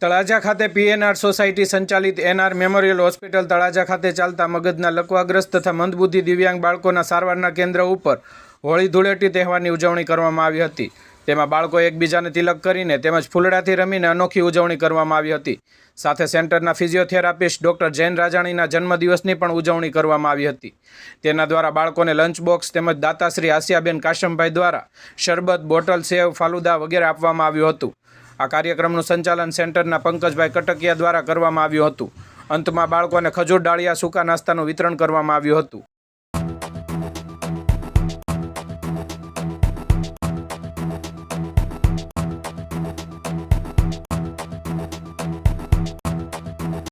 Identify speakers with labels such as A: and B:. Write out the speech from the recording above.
A: તળાજા ખાતે PNR society સંચાલિત NR memorial hospital Talaja ખાતે ચાલતા મગજના લકવાગ્રસ્ત તથા મંદબુદ્ધિ દિવ્યાંગ બાળકોના સારવારના કેન્દ્ર ઉપર હોળી ધૂળેટી તહેવારની ઉજવણી કરવામાં આવી હતી। તેમાં બાળકો એકબીજાને તિલક કરીને તેમજ ફૂલડાથી રમીને અનોખી ઉજવણી કરવામાં આવી હતી। સાથે સેન્ટરના ફિઝિયોથેરાપિસ્ટ ડૉક્ટર જૈન રાજાણીના જન્મદિવસની પણ ઉજવણી કરવામાં આવી હતી। તેના દ્વારા બાળકોને લંચ બોક્સ તેમજ દાતાશ્રી આસિયાબેન કાશમભાઈ દ્વારા શરબત, બોટલ, સેવ, ફાલુદા વગેરે આપવામાં આવ્યું હતું। આ કાર્યક્રમનું સંચાલન સેન્ટરના પંકજભાઈ કટકિયા દ્વારા કરવામાં આવ્યું હતું। અંતમાં બાળકોને ખજૂર ડાળિયા સૂકા નાસ્તાનું વિતરણ કરવામાં આવ્યું હતું।